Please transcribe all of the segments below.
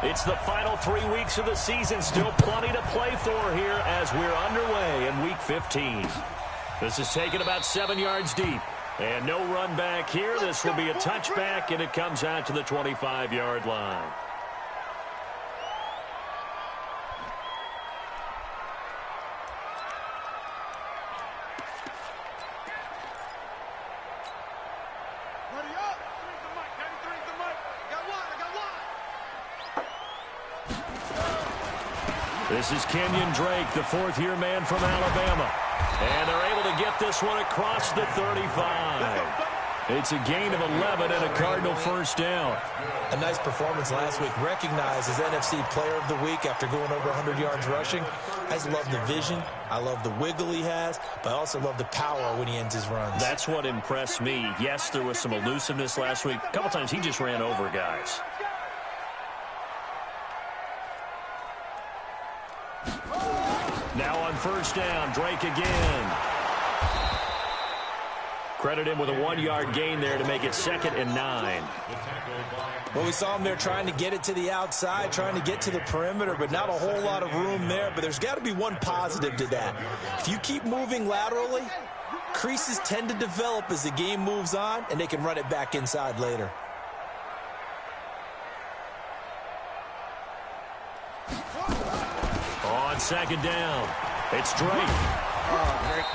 It's the final 3 weeks of the season. Still plenty to play for here as we're underway in Week 15. This is taken about 7 yards deep. And no run back here. This will be a touchback, and it comes out to the 25-yard line. This is Kenyon Drake, the fourth-year man from Alabama. And they're able to get this one across the 35. It's a gain of 11 and a Cardinal first down. A nice performance last week. Recognized as NFC Player of the Week after going over 100 yards rushing. I just love the vision. I love the wiggle he has, but I also love the power when he ends his runs. That's what impressed me. Yes, there was some elusiveness last week. A couple times he just ran over guys. Now on first down, Drake again. Credit him with a 1-yard gain there to make it 2nd and 9. Well, we saw him there trying to get it to the outside, trying to get to the perimeter, but not a whole lot of room there. But there's got to be one positive to that. If you keep moving laterally, creases tend to develop as the game moves on, and they can run it back inside later. On second down, it's Drake.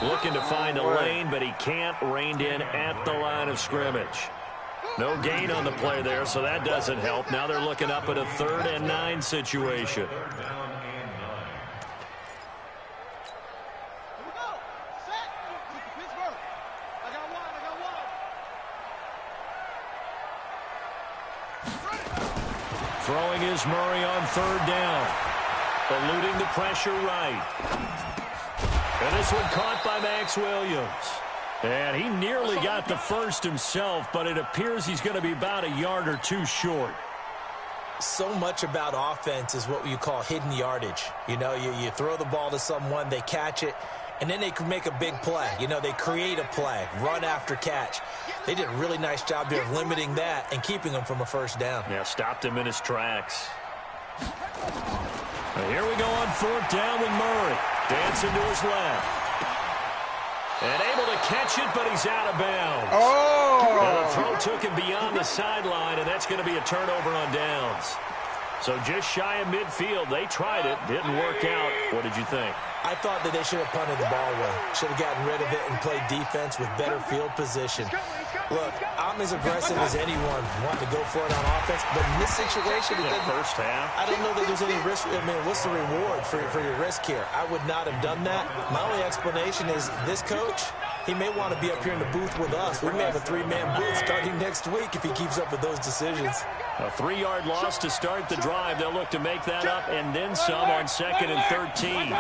Looking to find a lane, but he can't. Reined in at the line of scrimmage. No gain on the play there, so that doesn't help. Now they're looking up at a 3rd and 9 situation. Throwing is Murray on 3rd down. Eluding the pressure right. And this one caught by Max Williams. And he nearly got the first himself, but it appears he's going to be about a yard or two short. So much about offense is what you call hidden yardage. You know, you throw the ball to someone, they catch it, and then they can make a big play. You know, they create a play, run after catch. They did a really nice job there of limiting that and keeping him from a first down. Yeah, stopped him in his tracks. And here we go on 4th down with Murray. Dancing to his left. And able to catch it, but he's out of bounds. Oh! And the throw took him beyond the sideline, and that's going to be a turnover on downs. So just shy of midfield. They tried it. Didn't work out. What did you think? I thought that they should have punted the ball away. Should have gotten rid of it and played defense with better field position. Look, I'm as aggressive as anyone wanting to go for it on offense, but in this situation, first half, I don't know that there's any risk. I mean, what's the reward for your risk here? I would not have done that. My only explanation is this coach, he may want to be up here in the booth with us. We may have a 3-man booth starting next week if he keeps up with those decisions. A 3-yard loss to start the drive. They'll look to make that up and then some on 2nd and 13.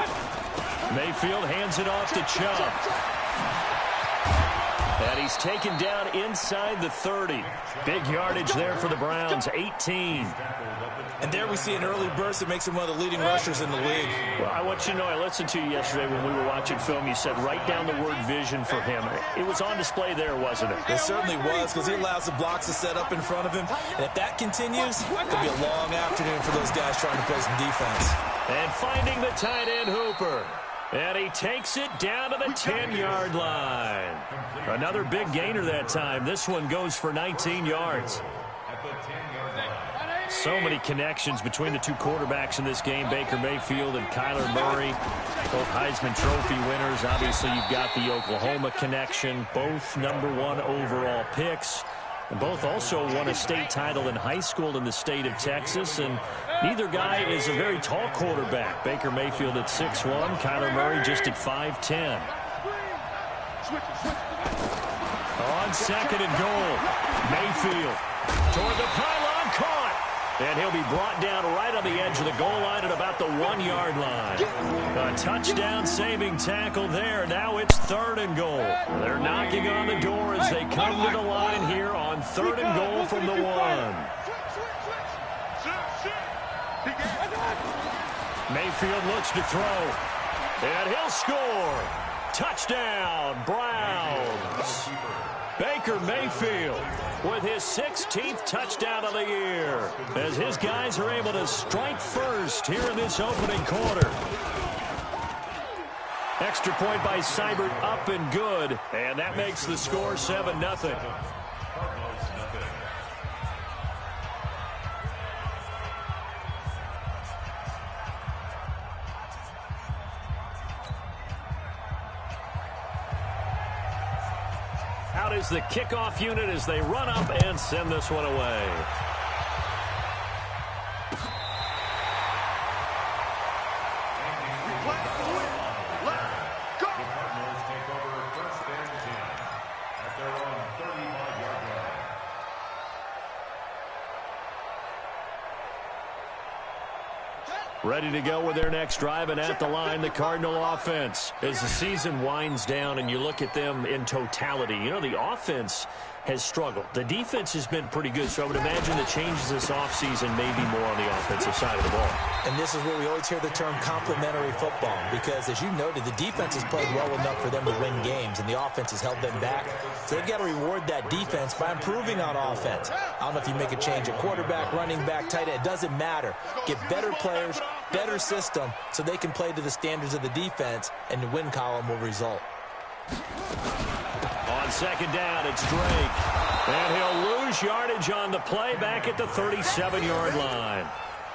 Mayfield hands it off to Chubb. And he's taken down inside the 30. Big yardage there for the Browns, 18. And there we see an early burst that makes him one of the leading rushers in the league. Well, I want you to know, I listened to you yesterday when we were watching film. You said write down the word vision for him. It was on display there, wasn't it? It certainly was, because he allows the blocks to set up in front of him. And if that continues, it'll be a long afternoon for those guys trying to play some defense. And finding the tight end Hooper. And he takes it down to the 10-yard line. Another big gainer that time. This one goes for 19 yards. So many connections between the two quarterbacks in this game, Baker Mayfield and Kyler Murray, both Heisman Trophy winners. Obviously, you've got the Oklahoma connection, both #1 overall picks. And both also won a state title in high school in the state of Texas. And neither guy is a very tall quarterback. Baker Mayfield at 6'1", Kyler Murray just at 5'10". On 2nd and goal, Mayfield toward the pylon, caught. And he'll be brought down right on the edge of the goal line at about the 1-yard line. A touchdown-saving tackle there. Now it's 3rd and goal. They're knocking on the door as they come to the line here on 3rd and goal from the 1. Mayfield looks to throw. And he'll score. Touchdown, Browns. Baker Baker Mayfield with his 16th touchdown of the year as his guys are able to strike first here in this opening quarter. Extra point by Seibert, up and good, and that makes the score 7-0. Out is the kickoff unit as they run up and send this one away. Ready to go with their next drive, and at the line, the Cardinal offense. As the season winds down and you look at them in totality, you know, the offense has struggled. The defense has been pretty good, so I would imagine the changes this offseason may be more on the offensive side of the ball. And this is where we always hear the term complementary football, because as you noted, the defense has played well enough for them to win games, and the offense has held them back. So they've got to reward that defense by improving on offense. I don't know if you make a change at quarterback, running back, tight end. It doesn't matter. Get better players, better system, so they can play to the standards of the defense, and the win column will result. On second down, it's Drake. And he'll lose yardage on the play back at the 37-yard line.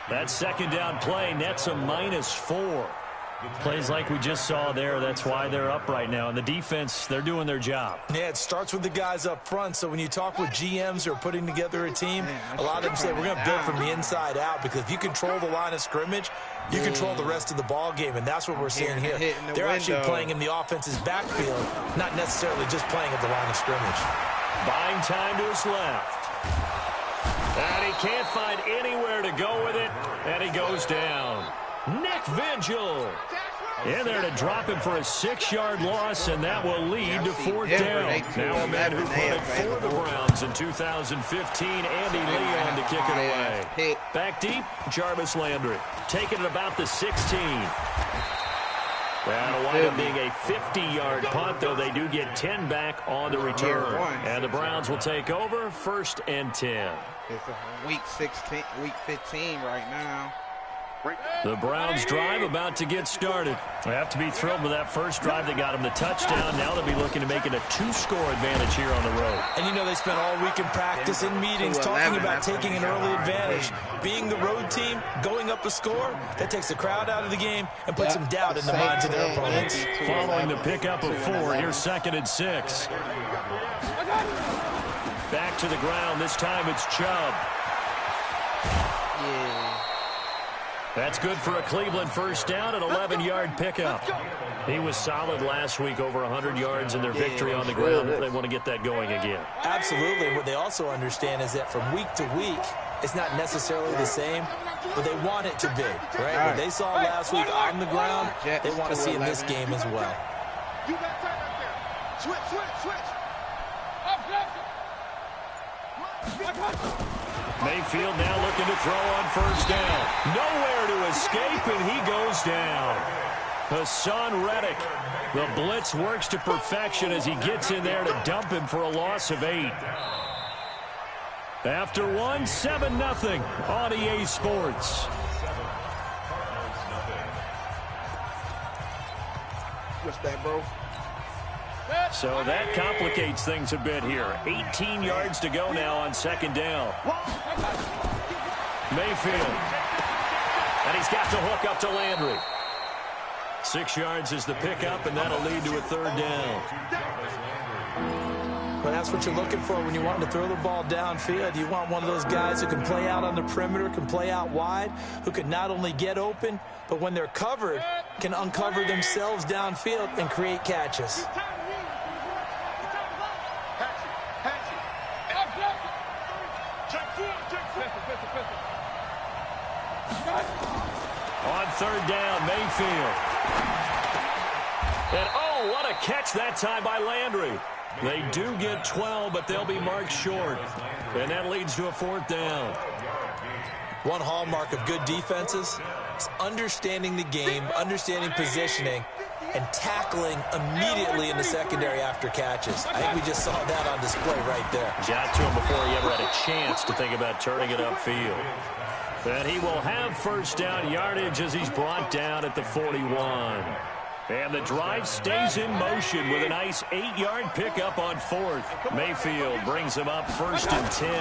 That second down play nets a -4. Plays like we just saw there, that's why they're up right now. And the defense, they're doing their job. Yeah, it starts with the guys up front. So when you talk with GMs who are putting together a team, a lot of them say we're going to build from the inside out, because if you control the line of scrimmage, you control the rest of the ball game, and that's what we're seeing here. They're actually playing in the offense's backfield, not necessarily just playing at the line of scrimmage. Buying time to his left. And he can't find anywhere to go with it, and he goes down. Nick Vigil in there to drop him for a 6-yard loss, and that will lead to 4th down. Now a man who played for the Browns in 2015, Andy Leon, to kick it away. Back deep, Jarvis Landry taking it about the 16. That'll wind up being a 50-yard punt, though they do get 10 back on the return. And the Browns will take over, 1st and 10. It's week 16, week 15 right now. The Browns drive about to get started. They have to be thrilled with that first drive that got them the touchdown. Now they'll be looking to make it a 2-score advantage here on the road. And you know, they spent all week in practice, in meetings, talking about taking an early advantage. Being the road team, going up a score, that takes the crowd out of the game and puts some doubt in the minds of their opponents. Following the pickup of 4, here's 2nd and 6. Back to the ground. This time it's Chubb. That's good for a Cleveland first down, an 11-yard pickup. He was solid last week, over 100 yards in their victory on the ground. They want to get that going again. Absolutely. What they also understand is that from week to week, it's not necessarily the same, but they want it to be, right? What they saw last week on the ground, they want to see in this game as well. You got time up there. Switch. Mayfield now looking to throw on first down. Nowhere to escape, and he goes down. Hassan Reddick. The blitz works to perfection as he gets in there to dump him for a loss of 8. After 1, 7-0 on EA Sports. What's that, bro? So that complicates things a bit here. 18 yards to go now on second down. Mayfield. And he's got the hook up to Landry. 6 yards is the pickup, and that'll lead to a 3rd down. Well, that's what you're looking for when you want to throw the ball downfield. You want one of those guys who can play out on the perimeter, can play out wide, who can not only get open, but when they're covered, can uncover themselves downfield and create catches. On 3rd down, Mayfield. And oh, what a catch that time by Landry. They do get 12, but they'll be marked short. And that leads to a 4th down. One hallmark of good defenses is understanding the game, understanding positioning, and tackling immediately in the secondary after catches. I think we just saw that on display right there. Got to him before he ever had a chance to think about turning it upfield. And he will have first down yardage as he's brought down at the 41. And the drive stays in motion with a nice 8-yard pickup on fourth. Mayfield brings him up 1st and 10.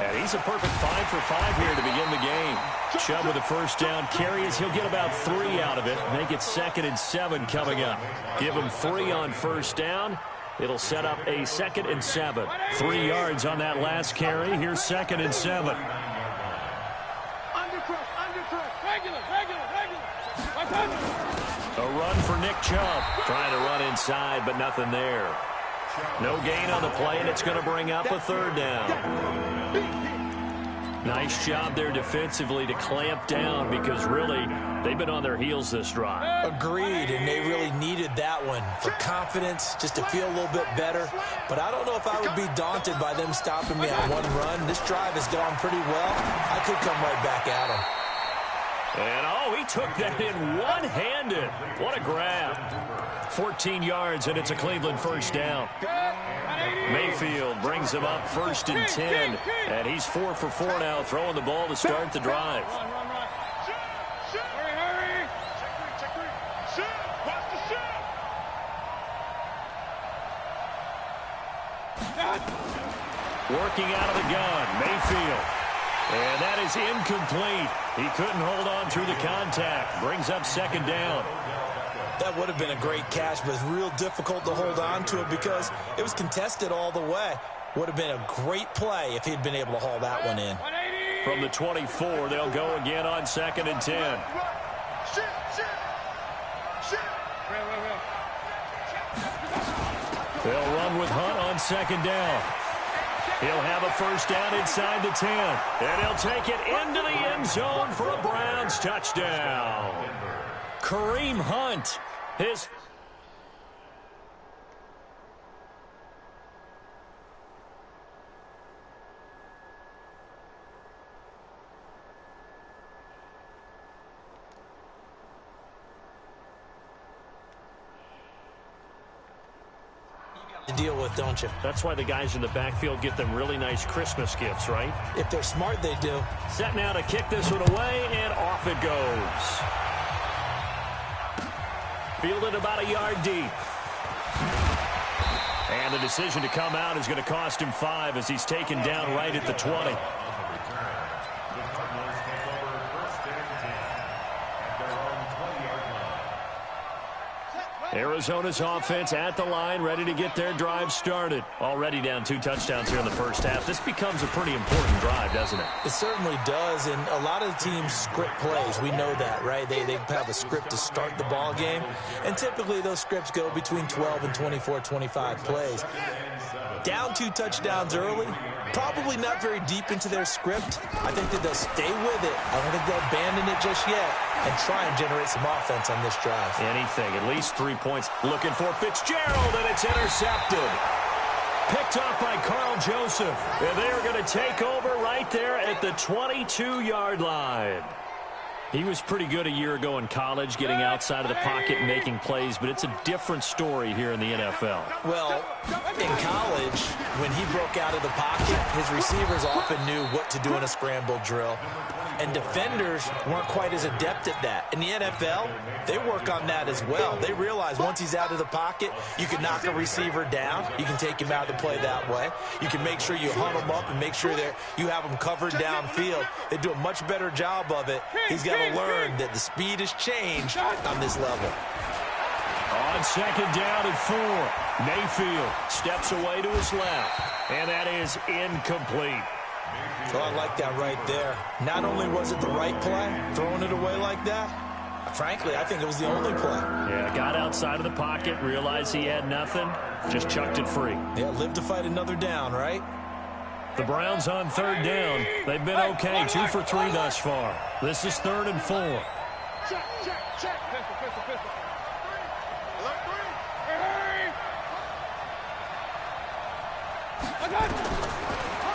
And he's a perfect 5 for 5 here to begin the game. Chubb with a first down carry as he'll get about 3 out of it. Make it 2nd and 7 coming up. Give him 3 on first down. It'll set up a 2nd and 7. 3 yards on that last carry. Here's 2nd and 7. A run for Nick Chubb. Trying to run inside, but nothing there. No gain on the play, and it's going to bring up a 3rd down. Nice job there defensively to clamp down because really they've been on their heels this drive. Agreed, and they really needed that one for confidence, just to feel a little bit better. But I don't know if I would be daunted by them stopping me on one run. This drive has gone pretty well. I could come right back at them. And, he took that in one-handed. What a grab. 14 yards, and it's a Cleveland first down. Mayfield brings him up 1st and 10. And he's 4 for 4 now, throwing the ball to start the drive. Working out of the gun, Mayfield. And that is incomplete. He couldn't hold on through the contact. Brings up 2nd down. That would have been a great catch, but it's real difficult to hold on to it because it was contested all the way. Would have been a great play if he'd been able to haul that one in. From the 24, they'll go again on 2nd and 10. They'll run with Hunt on 2nd down. He'll have a first down inside the 10. And he'll take it into the end zone for a Browns touchdown. Kareem Hunt. His... to deal with, don't you? That's why the guys in the backfield get them really nice Christmas gifts, right? If they're smart, they do. Set now to kick this one away, and off it goes. Fielded about a yard deep. And the decision to come out is going to cost him 5 as he's taken down right at the 20. Arizona's offense at the line, ready to get their drive started. Already down 2 touchdowns here in the first half. This becomes a pretty important drive, doesn't it? It certainly does, and a lot of the teams script plays. We know that, right? They have a script to start the ball game, and typically those scripts go between 12 and 24, 25 plays. Down 2 touchdowns early, probably not very deep into their script. I think that they'll stay with it. I don't think they'll abandon it just yet and try and generate some offense on this drive. Anything, at least 3 points. Looking for Fitzgerald, and it's intercepted. Picked off by Carl Joseph. And they are going to take over right there at the 22-yard line. He was pretty good a year ago in college, getting outside of the pocket and making plays, but it's a different story here in the NFL. Well, in college, when he broke out of the pocket, his receivers often knew what to do in a scramble drill, and defenders weren't quite as adept at that. In the NFL, they work on that as well. They realize once he's out of the pocket, you can knock a receiver down. You can take him out of the play that way. You can make sure you hunt him up and make sure that you have him covered downfield. They do a much better job of it. He's got to learn that the speed has changed on this level. On 2nd down and 4, Mayfield steps away to his left, and that is incomplete. So I like that right there. Not only was it the right play, throwing it away like that, frankly, I think it was the only play. Yeah, got outside of the pocket, realized he had nothing, just chucked it free. Yeah, live to fight another down, right? The Browns on 3rd down. They've been okay, 2 for 3 thus far. This is 3rd and 4. Check, check, check. Pistol, pistol, pistol.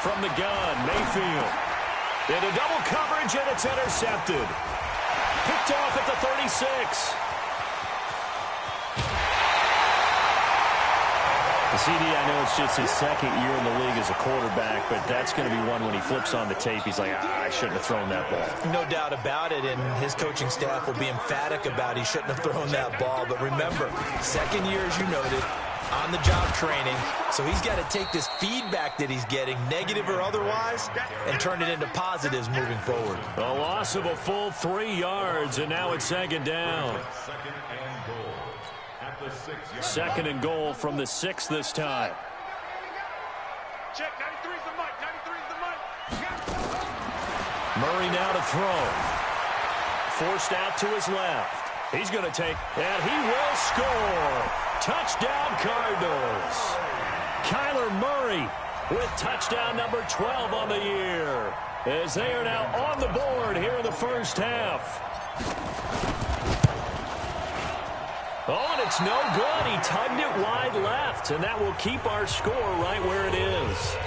From the gun, Mayfield. Into double coverage, and it's intercepted. Picked off at the 36. CD, I know it's just his second year in the league as a quarterback, but that's going to be one when he flips on the tape, he's like, I shouldn't have thrown that ball. No doubt about it, and his coaching staff will be emphatic about he shouldn't have thrown that ball. But remember, second year, as you noted, on-the-job training, so he's got to take this feedback that he's getting, negative or otherwise, and turn it into positives moving forward. A loss of a full 3 yards, and now it's second down. Second and goal from the 6 this time. Check, 93's the mic, 93's the mic. Murray now to throw. Forced out to his left. He's going to take, and he will score. Touchdown Cardinals. Kyler Murray with touchdown number 12 on the year, as they are now on the board here in the first half. Oh, and it's no good. He tugged it wide left, and that will keep our score right where it is.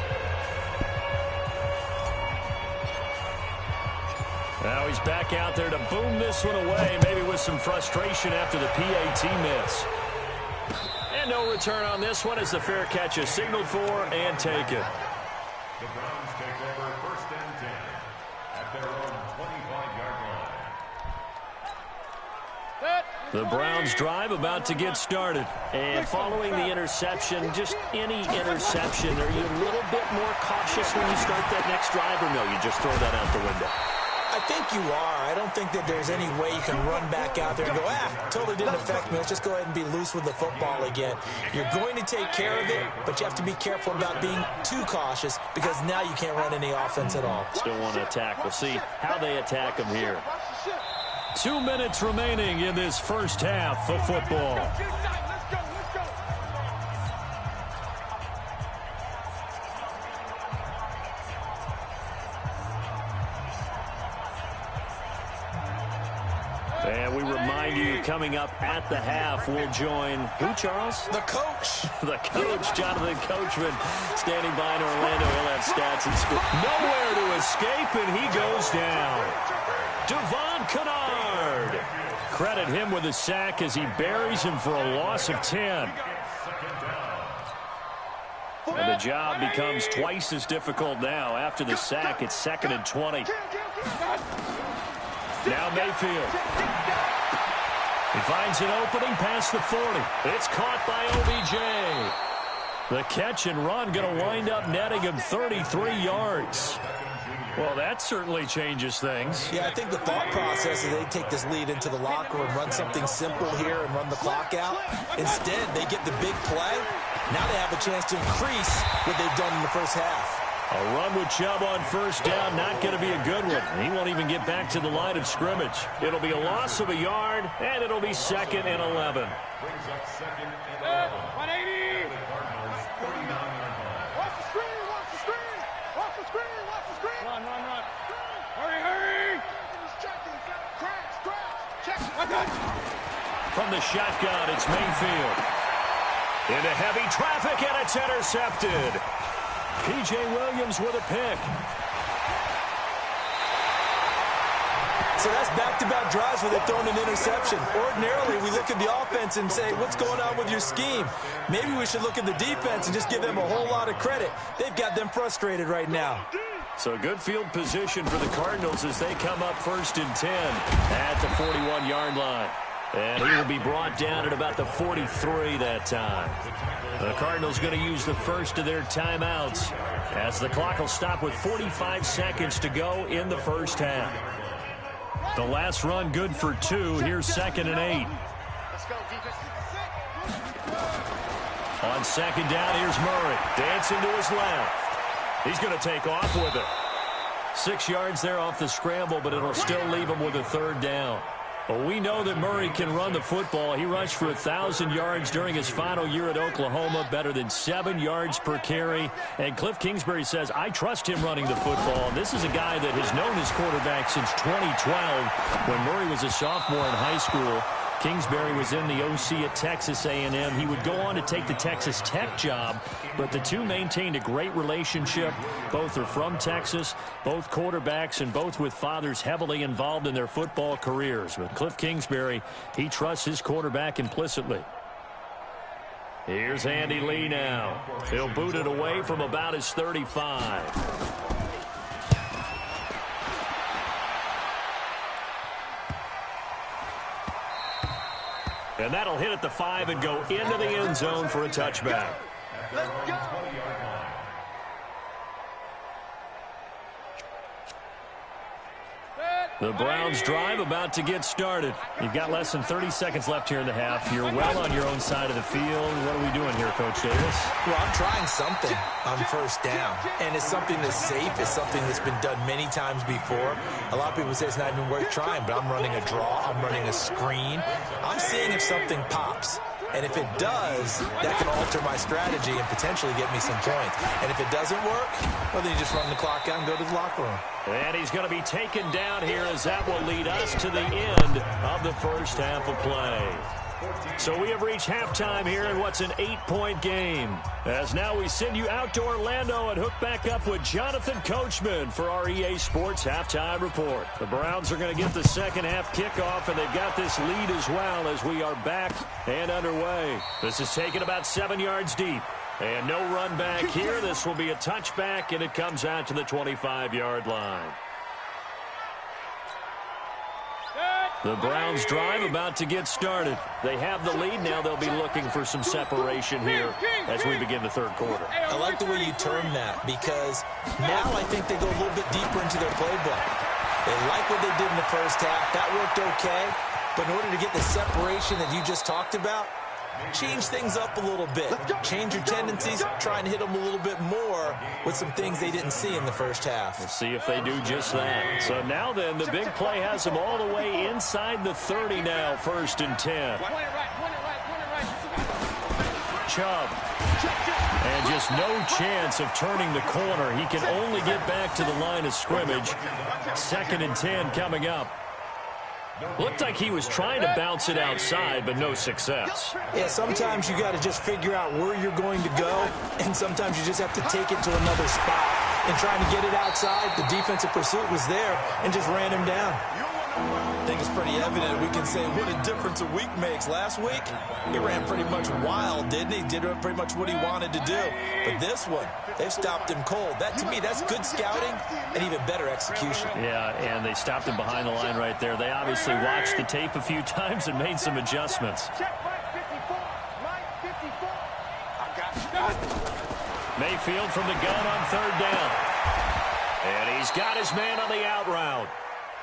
Now he's back out there to boom this one away, maybe with some frustration after the PAT miss. And no return on this one as the fair catch is signaled for and taken. The Browns take over first and 10 at their own 25-yard line. The Browns drive about to get started. And following the interception, just any interception, are you a little bit more cautious when you start that next drive, or no, you just throw that out the window? I think you are. I don't think that there's any way you can run back out there and go, totally didn't affect me. Let's just go ahead and be loose with the football again. You're going to take care of it, but you have to be careful about being too cautious because now you can't run any offense at all. Still want to attack. We'll see how they attack them here. 2 minutes remaining in this first half of football. And we remind you, coming up at the half, we'll join who, Charles? The coach. The coach, Jonathan Coachman, standing by in Orlando. He'll have stats and score. Nowhere to escape, and he goes down. Devon Kennard. Credit him with a sack as he buries him for a loss of 10. And the job becomes twice as difficult now. After the sack, it's 2nd and 20. Now Mayfield. He finds an opening past the 40. It's caught by OBJ. The catch and run going to wind up netting him 33 yards. Well, that certainly changes things. Yeah, I think the thought process is they take this lead into the locker room, run something simple here and run the clock out. Instead, they get the big play. Now they have a chance to increase what they've done in the first half. A run with Chubb on first down, not going to be a good one. He won't even get back to the line of scrimmage. It'll be a loss of a yard, and it'll be 2nd and 11. Brings up 2nd and 11. 180. The Cardinals 49-yard line. Watch the screen, watch the screen. Watch the screen, watch the screen. Run. Hurry. Check. From the shotgun, it's Mayfield. Into heavy traffic, and it's intercepted. P.J. Williams with a pick. So that's back-to-back drives where they've thrown an interception. Ordinarily, we look at the offense and say, what's going on with your scheme? Maybe we should look at the defense and just give them a whole lot of credit. They've got them frustrated right now. So good field position for the Cardinals as they come up 1st and 10 at the 41-yard line. And he will be brought down at about the 43 that time. The Cardinals going to use the first of their timeouts as the clock will stop with 45 seconds to go in the first half. The last run good for 2. Here's 2nd and 8. Let's go, defense. On 2nd down, here's Murray. Dancing to his left. He's going to take off with it. 6 yards there off the scramble, but it'll still leave him with a 3rd down. Well, we know that Murray can run the football. He rushed for 1,000 yards during his final year at Oklahoma, better than 7 yards per carry. And Cliff Kingsbury says, I trust him running the football. And this is a guy that has known his quarterback since 2012 when Murray was a sophomore in high school. Kingsbury was in the OC at Texas A&M. He would go on to take the Texas Tech job, but the two maintained a great relationship. Both are from Texas, both quarterbacks, and both with fathers heavily involved in their football careers. But Cliff Kingsbury, he trusts his quarterback implicitly. Here's Andy Lee now. He'll boot it away from about his 35. And that'll hit at the 5 and go into the end zone for a touchback. Let's go. The Browns drive about to get started. You've got less than 30 seconds left here in the half. You're well on your own side of the field. What are we doing here, Coach Davis? Well, I'm trying something on first down, and it's something that's safe. It's something that's been done many times before. A lot of people say it's not even worth trying, but I'm running a draw. I'm running a screen. I'm seeing if something pops. And if it does, that can alter my strategy and potentially get me some points. And if it doesn't work, well, then you just run the clock out and go to the locker room. And he's going to be taken down here as that will lead us to the end of the first half of play. So we have reached halftime here in what's an 8-point game. As now we send you out to Orlando and hook back up with Jonathan Coachman for our EA Sports Halftime Report. The Browns are going to get the second half kickoff, and they've got this lead as well as we are back and underway. This is taken about 7 yards deep. And no run back here. This will be a touchback, and it comes out to the 25-yard line. The Browns drive about to get started. They have the lead. Now they'll be looking for some separation here as we begin the third quarter. I like the way you term that because now I think they go a little bit deeper into their playbook. They like what they did in the first half. That worked okay. But in order to get the separation that you just talked about, change things up a little bit. Change your tendencies. Try and hit them a little bit more with some things they didn't see in the first half. We'll see if they do just that. So now then, the big play has them all the way inside the 30 now, 1st and 10. Chubb. And just no chance of turning the corner. He can only get back to the line of scrimmage. 2nd and 10 coming up. Looked like he was trying to bounce it outside, but no success. Yeah, sometimes you got to just figure out where you're going to go, and sometimes you just have to take it to another spot. And trying to get it outside, the defensive pursuit was there and just ran him down. I think it's pretty evident we can say what a difference a week makes. Last week, he ran pretty much wild, didn't he? Did pretty much what he wanted to do. But this one, they've stopped him cold. That, to me, that's good scouting and even better execution. Yeah, and they stopped him behind the line right there. They obviously watched the tape a few times and made some adjustments. Mayfield from the gun on 3rd down. And he's got his man on the out route.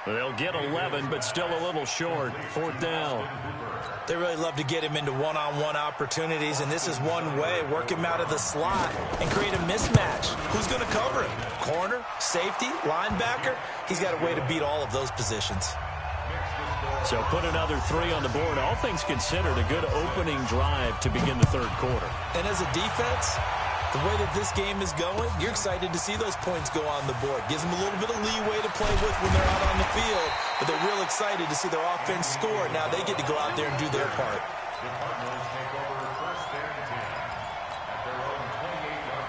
They'll get 11, but still a little short. 4th down. They really love to get him into one-on-one opportunities, and this is one way. Work him out of the slot and create a mismatch. Who's going to cover him? Corner, safety, linebacker? He's got a way to beat all of those positions. So put another 3 on the board. All things considered, a good opening drive to begin the third quarter. And as a defense, the way that this game is going, you're excited to see those points go on the board. Gives them a little bit of leeway to play with when they're out on the field, but they're real excited to see their offense score. Now they get to go out there and do their part. The Cardinals take over 1st and 10 at their own 28-yard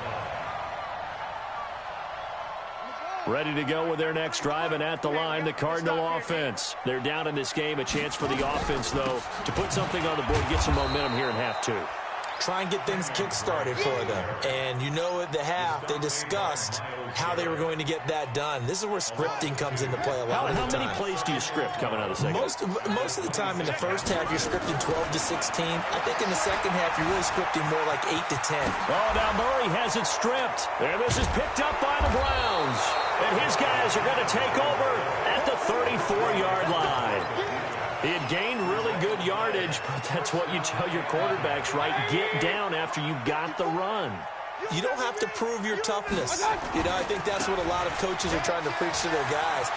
line. Ready to go with their next drive, and at the line, the Cardinal offense. They're down in this game. A chance for the offense, though, to put something on the board, get some momentum here in half 2. Try and get things kick-started for them. And you know at the half, they discussed how they were going to get that done. This is where scripting comes into play a lot of the time. How many plays do you script coming out of the second? Most of the time in the first half, you're scripting 12 to 16. I think in the second half, you're really scripting more like 8 to 10. Oh, now Murray has it stripped. And this is picked up by the Browns. And his guys are going to take over at the 34-yard line. He had gained really good yardage, but that's what you tell your quarterbacks, right? Get down after you got the run. You don't have to prove your toughness. You know, I think that's what a lot of coaches are trying to preach to their guys.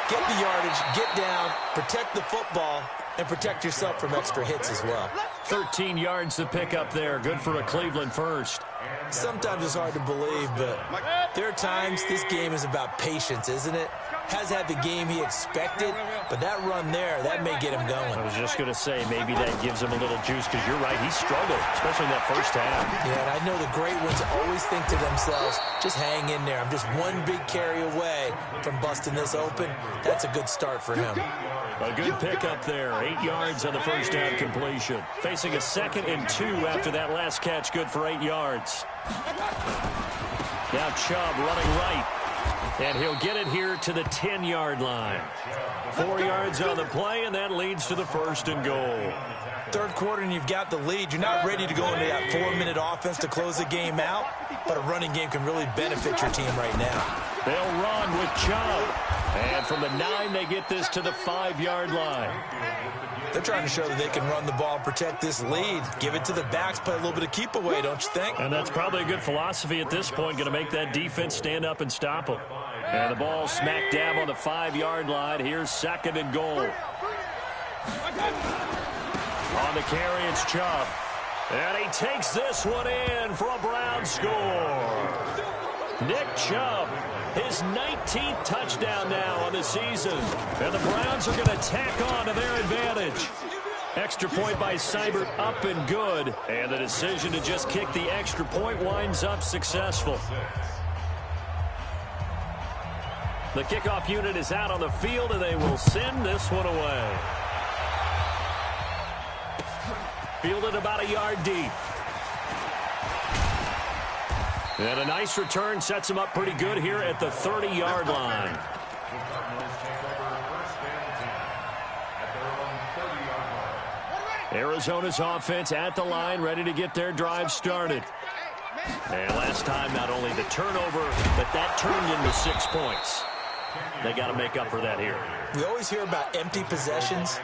Get the yardage, get down, protect the football, and protect yourself from extra hits as well. 13 yards to pick up there. Good for a Cleveland first. Sometimes it's hard to believe, but there are times this game is about patience, isn't it? Has had the game he expected, but that run there, that may get him going. I was just going to say, maybe that gives him a little juice, because you're right, he struggled, especially in that first half. Yeah, and I know the great ones always think to themselves, just hang in there. I'm just one big carry away from busting this open. That's a good start for him. A good pickup there. 8 yards on the first down completion. Facing facing a 2nd and 2 after that last catch, good for 8 yards. Now Chubb running right, and he'll get it here to the 10-yard line. 4 yards on the play, and that leads to the 1st and goal. Third quarter, and you've got the lead. You're not ready to go into that 4-minute offense to close the game out, but a running game can really benefit your team right now. They'll run with Chubb, and from the 9, they get this to the 5-yard line. They're trying to show that they can run the ball and protect this lead. Give it to the backs, play a little bit of keep away, don't you think? And that's probably a good philosophy at this point, going to make that defense stand up and stop them. And the ball smack dab on the 5-yard line. Here's 2nd and goal. On the carry, it's Chubb. And he takes this one in for a Brown score. Nick Chubb, his 19th touchdown now on the season. And the Browns are going to tack on to their advantage. Extra point by Seibert up and good. And the decision to just kick the extra point winds up successful. The kickoff unit is out on the field, and they will send this one away. Fielded about a yard deep. And a nice return sets him up pretty good here at the 30-yard line. Arizona's offense at the line, ready to get their drive started. And last time, not only the turnover, but that turned into 6 points. They got to make up for that here. We always hear about empty possessions,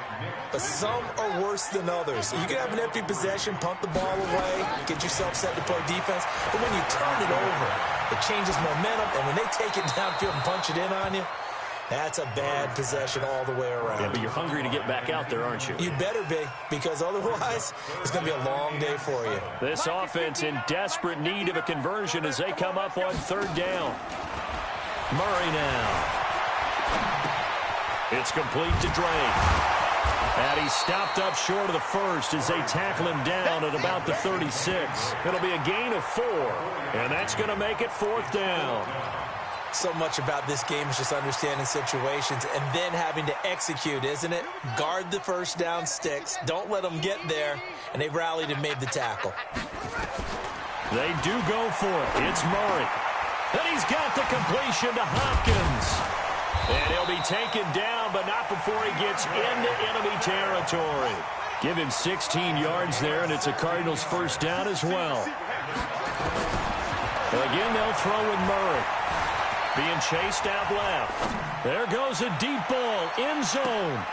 but some are worse than others. You can have an empty possession, pump the ball away, get yourself set to play defense, but when you turn it over, it changes momentum, and when they take it downfield and punch it in on you, that's a bad possession all the way around. Yeah, but you're hungry to get back out there, aren't you? You better be, because otherwise, it's going to be a long day for you. This offense in desperate need of a conversion as they come up on 3rd down. Murray now. It's complete to Drake. And he's stopped up short of the 1st as they tackle him down at about the 36. It'll be a gain of 4, and that's going to make it 4th down. So much about this game is just understanding situations and then having to execute, isn't it? Guard the 1st down sticks. Don't let them get there. And they rallied and made the tackle. They do go for it. It's Murray. And he's got the completion to Hopkins. And he'll be taken down, but not before he gets into enemy territory. Give him 16 yards there, and it's a Cardinals 1st down as well. Again, they'll throw with Murray. Being chased out left. There goes a deep ball, end zone.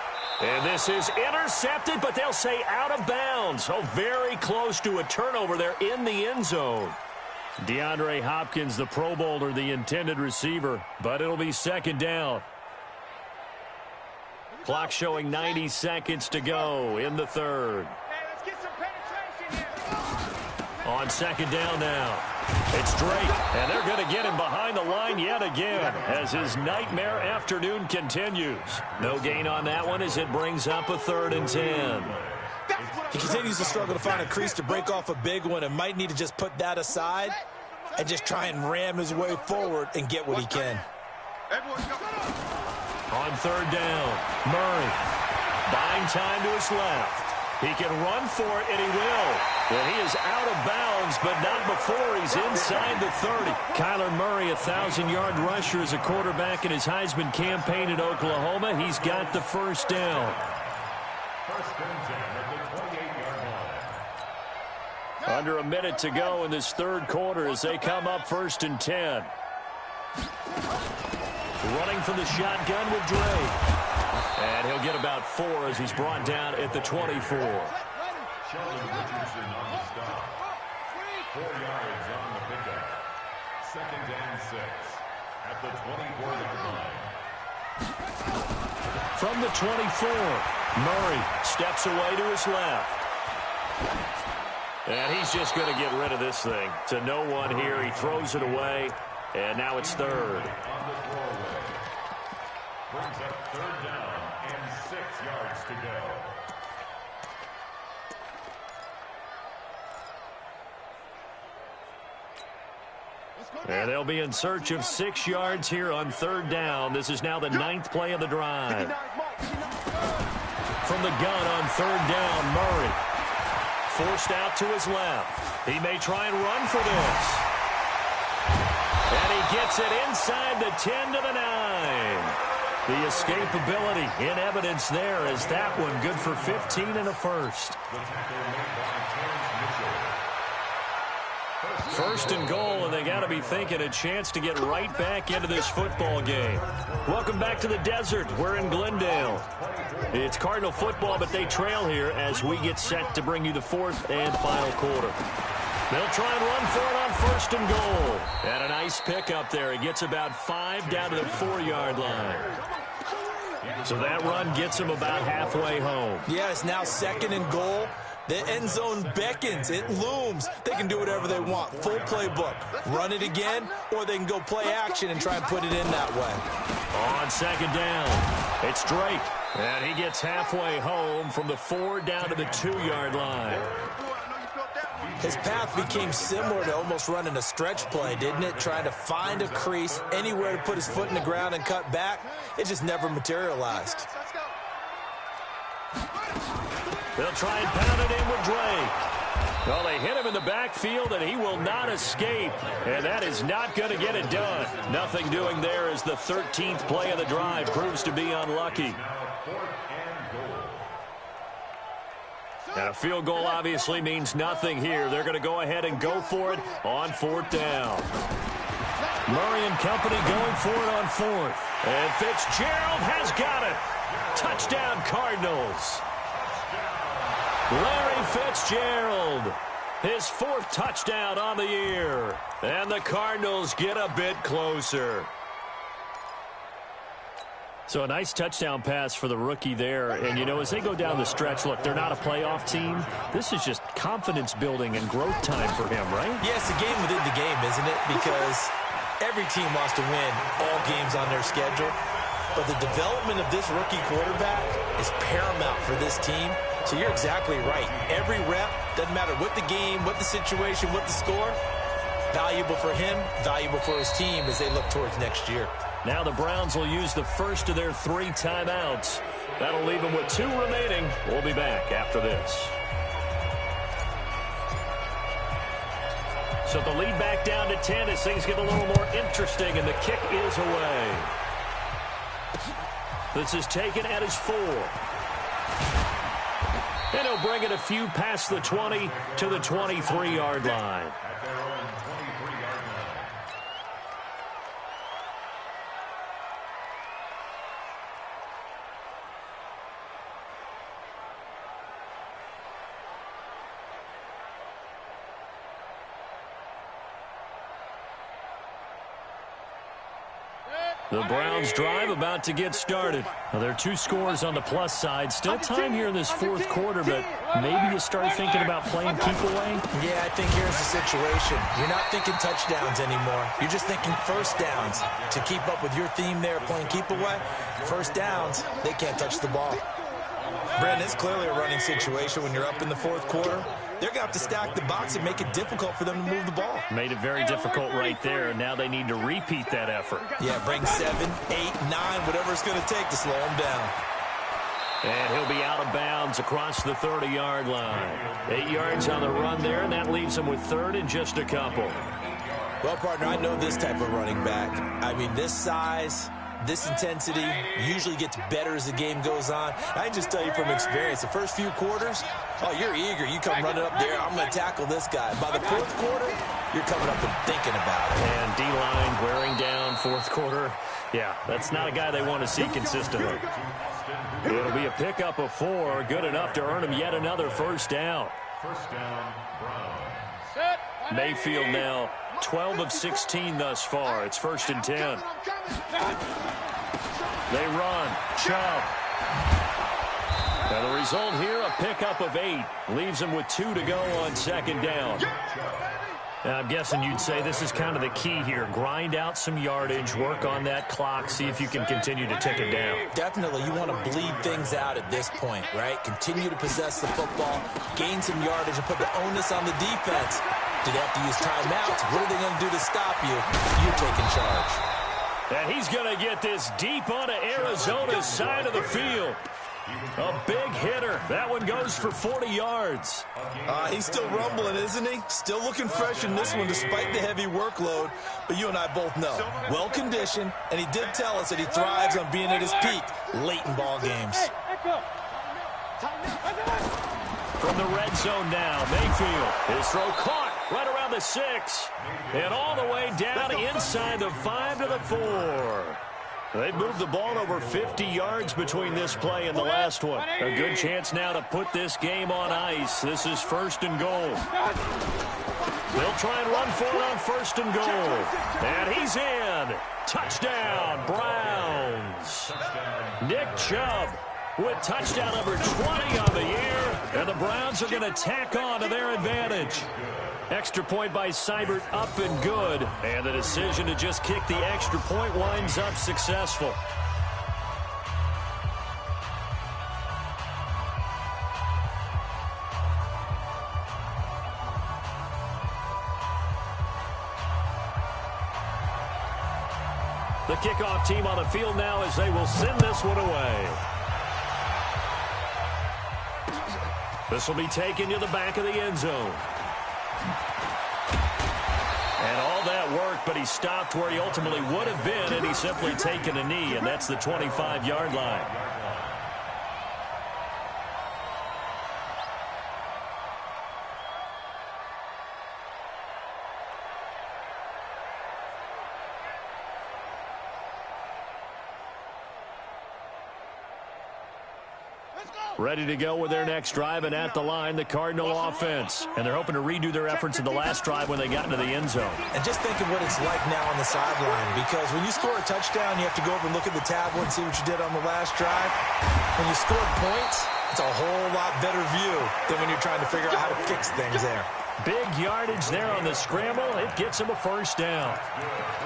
And this is intercepted, but they'll say out of bounds. Oh, very close to a turnover there in the end zone. DeAndre Hopkins, the Pro Bowler, the intended receiver, but it'll be 2nd down. Clock showing 90 seconds to go in the 3rd. Let's get some penetration here. On 2nd down now. It's Drake, and they're going to get him behind the line yet again as his nightmare afternoon continues. No gain on that one as it brings up a 3rd and 10. He continues to struggle to find a crease to break off a big one and might need to just put that aside and just try and ram his way forward and get what he can. On 3rd down, Murray buying time to his left. He can run for it, and he will. And he is out of bounds, but not before he's inside the 30. Kyler Murray, a 1,000-yard rusher as a quarterback in his Heisman campaign at Oklahoma. He's got the 1st down. 1st and 10 at the 28-yard line. Under a minute to go in this 3rd quarter as they come up 1st and 10. Running from the shotgun with Drake. And he'll get about 4 as he's brought down at the 24. Sheldon Richardson on the stop. 4 yards on the pickup. 2nd and 6 at the 24-yard line. From the 24, Murray steps away to his left. And he's just going to get rid of this thing. To no one here. He throws it away. And now it's 3rd. On the throwaway. Brings up 3rd down and 6 yards to go. And they'll be in search of 6 yards here on 3rd down. This is now the 9th play of the drive. From the gun on 3rd down, Murray. forced out to his left. He may try and run for this. And he gets it inside the 10 to the 9. The escapability in evidence there as that one good for 15 and a first. First and goal, and they got to be thinking a chance to get right back into this football game. Welcome back to the desert. We're in Glendale. It's Cardinal football, but they trail here as we get set to bring you the fourth and final quarter. They'll try and run for it on first and goal. And a nice pick up there. He gets about 5 down to the 4-yard line. So that run gets him about halfway home. Yeah, it's now second and goal. The end zone beckons. It looms. They can do whatever they want. Full playbook. Run it again, or they can go play action and try and put it in that way. On second down, it's Drake. And he gets halfway home from the 4 down to the 2-yard line. His path became similar to almost running a stretch play, didn't it? Trying to find a crease, anywhere to put his foot in the ground and cut back. It just never materialized. They'll try and pound it in with Drake. Well, they hit him in the backfield, and he will not escape. And that is not going to get it done. Nothing doing there as the 13th play of the drive proves to be unlucky. And a field goal obviously means nothing here. They're going to go ahead and go for it on 4th down. Murray and company going for it on 4th. And Fitzgerald has got it. Touchdown, Cardinals. Larry Fitzgerald, his 4th touchdown on the year. And the Cardinals get a bit closer. So a nice touchdown pass for the rookie there. And, you know, as they go down the stretch, look, they're not a playoff team. This is just confidence building and growth time for him, right? Yeah, it's a game within the game, isn't it? Because every team wants to win all games on their schedule. But the development of this rookie quarterback is paramount for this team. So you're exactly right. Every rep, doesn't matter what the game, what the situation, what the score, valuable for him, valuable for his team as they look towards next year. Now the Browns will use the first of their 3 timeouts. That'll leave them with 2 remaining. We'll be back after this. So the lead back down to 10 as things get a little more interesting, and the kick is away. This is taken at his 4. And he'll bring it a few past the 20 to the 23-yard line. The Browns drive about to get started. Now, there are 2 scores on the plus side. Still time here in this 4th quarter, but maybe you start thinking about playing keep away? Yeah, I think here's the situation. You're not thinking touchdowns anymore. You're just thinking first downs. To keep up with your theme there, playing keep away, first downs, they can't touch the ball. Brandon, it's clearly a running situation when you're up in the 4th quarter. They're going to have to stack the box and make it difficult for them to move the ball. Made it very difficult right there. Now they need to repeat that effort. Yeah, bring 7, 8, 9, whatever it's going to take to slow him down. And he'll be out of bounds across the 30-yard line. 8 yards on the run there, and that leaves him with 3rd and just a couple. Well, partner, I know this type of running back. I mean, this size, this intensity usually gets better as the game goes on. I can just tell you from experience, the first few quarters, oh, you're eager. You come running up there, I'm going to tackle this guy. By the 4th quarter, you're coming up and thinking about it. And D-line wearing down 4th quarter. Yeah, that's not a guy they want to see consistently. It'll be a pickup of 4, good enough to earn him yet another first down. First down, Browns. Mayfield now 12 of 16 thus far. It's 1st and 10. They run. Chubb. Now the result here, a pickup of 8. Leaves them with 2 to go on 2nd down. Now, I'm guessing you'd say this is kind of the key here. Grind out some yardage, work on that clock, see if you can continue to tick it down. Definitely, you want to bleed things out at this point, right? Continue to possess the football, gain some yardage, and put the onus on the defense. Do they have to use timeouts? What are they going to do to stop you? You're taking charge. And he's going to get this deep onto Arizona's side of the field. A big hitter. That one goes for 40 yards. He's still rumbling, isn't he? Still looking fresh in this one despite the heavy workload. But you and I both know, well-conditioned, and he did tell us that he thrives on being at his peak late in ball games. From the red zone now, Mayfield. His throw caught right around the 6. And all the way down inside the 5 to the 4. They moved the ball over 50 yards between this play and the last one. A good chance now to put this game on ice. This is 1st and goal. They'll try and run for it on 1st and goal. And he's in. Touchdown, Browns. Nick Chubb with touchdown number 20 on the year. And the Browns are going to tack on to their advantage. Extra point by Seibert up and good. And the decision to just kick the extra point winds up successful. The kickoff team on the field now as they will send this one away. This will be taken to the back of the end zone. And all that work, but he stopped where he ultimately would have been, and he's simply taken a knee, and that's the 25-yard line. Ready to go with their next drive, and at the line, the Cardinal offense. And they're hoping to redo their efforts in the last drive when they got into the end zone. And just think of what it's like now on the sideline, because when you score a touchdown, you have to go over and look at the tablet and see what you did on the last drive. When you scored points, it's a whole lot better view than when you're trying to figure out how to fix things there. Big yardage there on the scramble. It gets him a first down.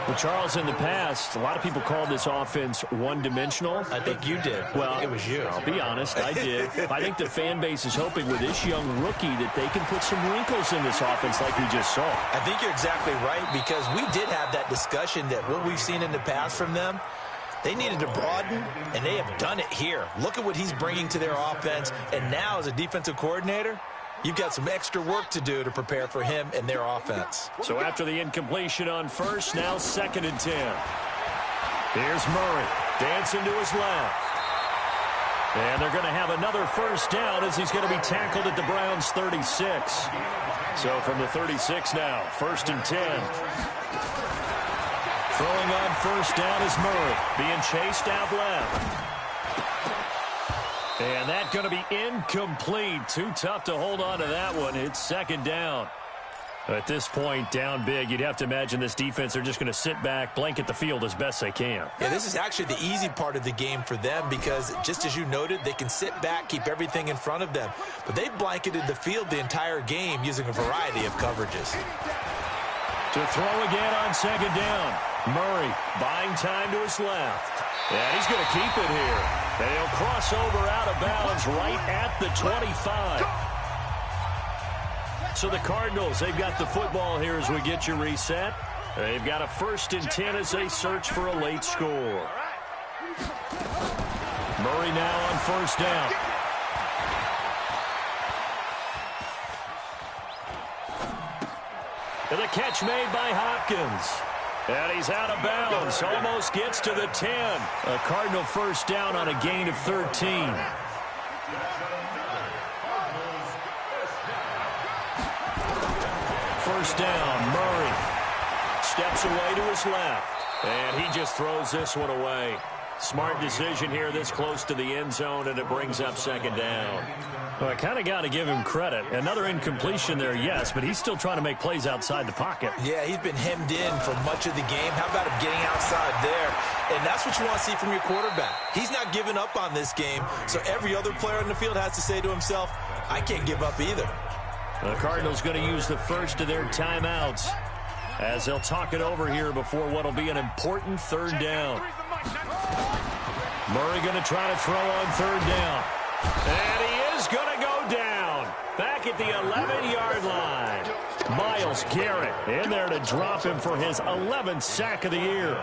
Well, Charles, in the past, a lot of people called this offense one-dimensional. I think you did. Well, it was you. I'll be honest, I did. I think the fan base is hoping with this young rookie that they can put some wrinkles in this offense like we just saw. I think you're exactly right, because we did have that discussion that what we've seen in the past from them, they needed to broaden, and they have done it here. Look at what he's bringing to their offense, and now as a defensive coordinator, you've got some extra work to do to prepare for him and their offense. So after the incompletion on first, now 2nd and 10. Here's Murray dancing to his left. And they're going to have another first down as he's going to be tackled at the Browns' 36. So from the 36 now, 1st and 10. Throwing on first down is Murray, being chased out left. And that's going to be incomplete. Too tough to hold on to that one. It's 2nd down. At this point, down big, you'd have to imagine this defense, they're just going to sit back, blanket the field as best they can. Yeah, this is actually the easy part of the game for them because, just as you noted, they can sit back, keep everything in front of them. But they've blanketed the field the entire game using a variety of coverages. To throw again on 2nd down. Murray buying time to his left. And he's going to keep it here. And he'll cross over out of bounds right at the 25. So the Cardinals, they've got the football here as we get you reset. They've got a 1st and 10 as they search for a late score. Murray now on 1st down. And the catch made by Hopkins. And he's out of bounds. Almost gets to the 10. A Cardinal first down on a gain of 13. First down, Murray steps away to his left. And he just throws this one away. Smart decision here this close to the end zone, and it brings up 2nd down. Well, I kind of got to give him credit. Another incompletion there, yes, but he's still trying to make plays outside the pocket. Yeah, he's been hemmed in for much of the game. How about him getting outside there? And that's what you want to see from your quarterback. He's not giving up on this game, so every other player on the field has to say to himself, I can't give up either. The Cardinals going to use the first of their timeouts as they'll talk it over here before what will be an important 3rd down. Murray going to try to throw on 3rd down. And he is going to go down back at the 11-yard line. Myles Garrett in there to drop him for his 11th sack of the year.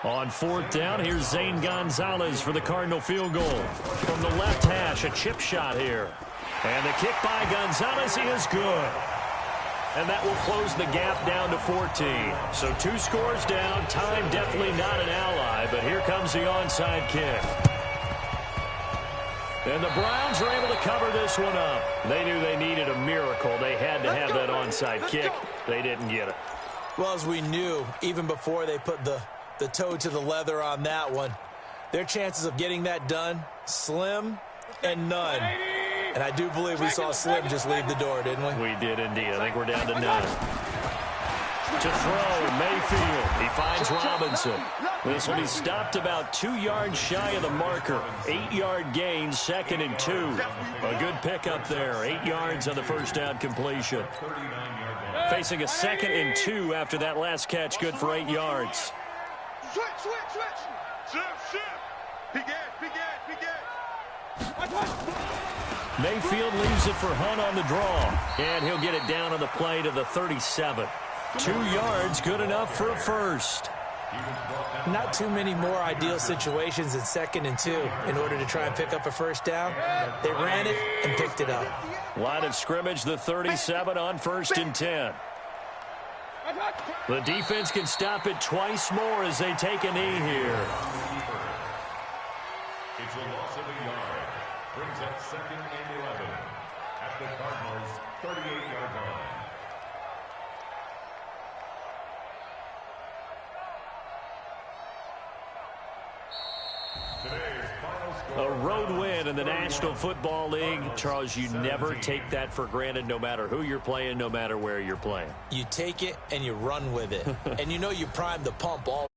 On 4th down, here's Zane Gonzalez for the Cardinal field goal. From the left hash, a chip shot here. And the kick by Gonzalez, he is good. And that will close the gap down to 14. So 2 scores down. Time definitely not an ally, but here comes the onside kick. And the Browns are able to cover this one up. They knew they needed a miracle. They had to have that onside kick. They didn't get it. Well, as we knew, even before they put the toe to the leather on that one, their chances of getting that done, slim and none. And I do believe we saw Slim just leave the door, didn't we? We did indeed. I think we're down to none. To throw, Mayfield. He finds Robinson. This will be stopped about 2 yards shy of the marker. 8-yard gain, 2nd and 2. A good pickup there. 8 yards on the first down completion. Facing a 2nd and 2 after that last catch, good for 8 yards. Switch. Shift. Begin. Mayfield leaves it for Hunt on the draw. And he'll get it down on the play to the 37. 2 yards, good enough for a first. Not too many more ideal situations in 2nd and 2 in order to try and pick up a first down. They ran it and picked it up. Line of scrimmage, the 37 on 1st and 10. The defense can stop it twice more as they take a knee here. It's a loss of a yard. Brings up 2nd and 11 at the Cardinals' 38-yard line. A road win in the National Football League. Charles, you never take that for granted, no matter who you're playing, no matter where you're playing. You take it and you run with it. And you know you prime the pump all